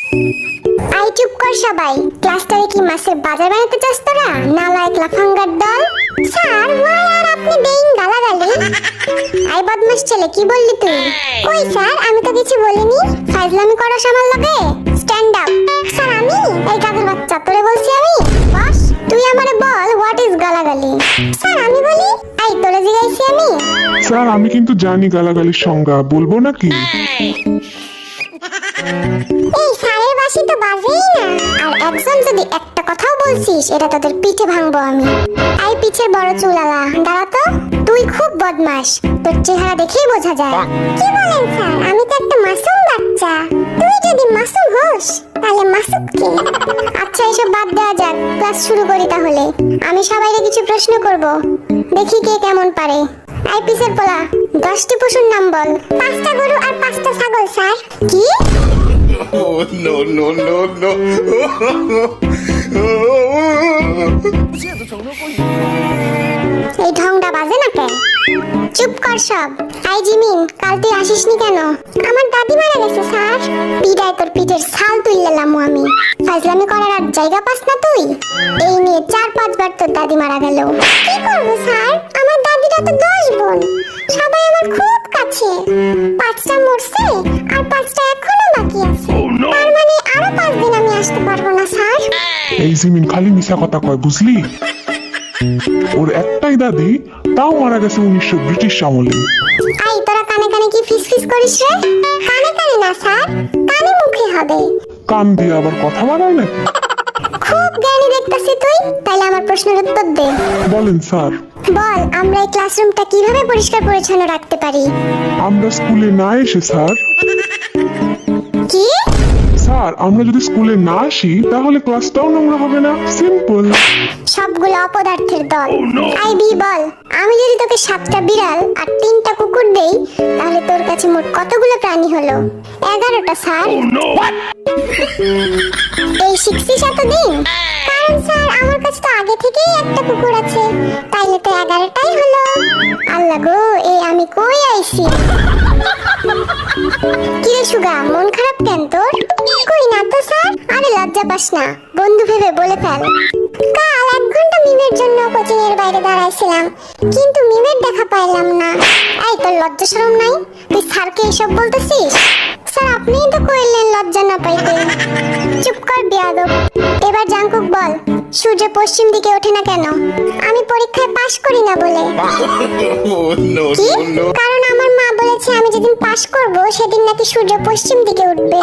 I চুপ কর সবাই। ক্লাসটারে কি মাছের বাজার বানাতে চাস তোরা? নালায়েক লাফাঙ্গার দল। স্যার ওয়াই আর আপনি দেইন গালাগালি? আই বদমাশ ছেলে, কি বললি তুই? কই স্যার, আমি তো কিছু বলিনি। ফাজলামি করস আমার লগে? Stand up. স্যার আমি? এই গাধের বাচ্চা, তোরে বলছি আমি? বস, তুই আমারে বল হোয়াট ইজ গালাগালি? স্যার আমি বলি? আই তোরে জিগাইছি আমি? স্যার আমি কিন্তু জানি গালাগালির সংজ্ঞা, বলবো নাকি? এই স্যারের বাসি তো বাজেই না। আর একজন যদি একটা কথাও বলছিস, এটা তোদের পিঠে ভাঙবো আমি। আই পিছের বড় চুলালা, দাঁড়া তো। তুই খুব বদমাশ, তোর চেহারা দেখেই বোঝা যায়। কি বলেন স্যার, আমি তো একটা মাসুম বাচ্চা। তুই যদি মাসুম হোস তাহলে মাসুদ কে? আচ্ছা এসব বাদ দেওয়া যাক, ক্লাস শুরু করি তাহলে। আমি সবাইকে কিছু প্রশ্ন করব, দেখি কে কেমন পারে। আই পিছের পোলা, 10টি পশুর নাম বল। 5টা গরু আর 5টা ছাগল স্যার। কি? Oh, no, no, no, no. এই ঢংটা বাজে না কেন? চুপ কর সব। আই জিমিন, কাল তুই আসিসনি কেন? আমার দাদি মারা গেছে স্যার। পিটায় তোর পিঠের ছাল তুললাম আমি। ফাজলামি করার আর জায়গা পাস না তুই? এই নিয়ে 4-5 বার তোর দাদি মারা গেল। কি করবো স্যার, আমার দাদিরা তো 10 বোন, সবাই আমার খুব কাছে। 5টা মরছে আর 5টা এখনো বাকি আছে। তার মানে আরো 5 দিন আমি আসতে পারবো না স্যার। এই জিমিন খালি মিশা কথা কয়, বুঝলি? ওর একটাই দাদি, তাও মারা গেছে 1900 ব্রিটিশ আমলে। আই তোরা কানে কানে কি ফিসফিস করিস রে? কানে কানে না স্যার, কানে মুখে হবে। কান দিয়ে আবার কথা বাড়ায় নাকি? খুব জ্ঞানী দেখতেছি তুই। তাহলে আমার প্রশ্নের উত্তর দে। বলেন স্যার। বল, আমরা এই ক্লাসরুমটা কিভাবে পরিষ্কার পরিচ্ছন্ন রাখতে পারি? আমরা স্কুলে না এসে স্যার। কি? স্যার আমরা যদি স্কুলে না আসি তাহলে ক্লাসটাও নোংরা হবে না, সিম্পল। সবগুলো অপদার্থের দল। আইবি বল, আমি যদি তোকে 7টা বিড়াল আর 3টা কুকুর দেই, তাহলে তোর কাছে মোট কতগুলো প্রাণী হলো? 11টা স্যার। এই শিখছিস এতদিন? কারণ স্যার আমার কাছে তো আগে থেকেই একটা কুকুর আছে, তাইলে তো 11টাই হলো। আল্লাহ গো, এই আমি কই আইছি? কি রে সুগা, মন খারাপ কেন তোর? কই না তো স্যার। আরে লজ্জা পাস না, বন্ধু ভেবে বলে ফেল। কাল 1 ঘন্টা মিমের জন্য কোচিং এর বাইরে দাঁড়াইছিলাম, কিন্তু মিমের দেখা পাইলাম না। এই তোর লজ্জা শরম নাই? তুই স্যারকে এসব বলতেছিস? স্যার আপনিই তো কইলেন লজ্জা না পাইতে। চুপ কর বেয়াদব। এবার জাঙ্কুক বল, সূর্য পশ্চিম দিকে ওঠে না কেন? আমি পরীক্ষায় পাশ করি না বলে। Oh, no, কি? no, no. কারণ আমার মা বলেছে আমি যেদিন পাশ করব সেদিন নাকি সূর্য পশ্চিম দিকে উঠবে।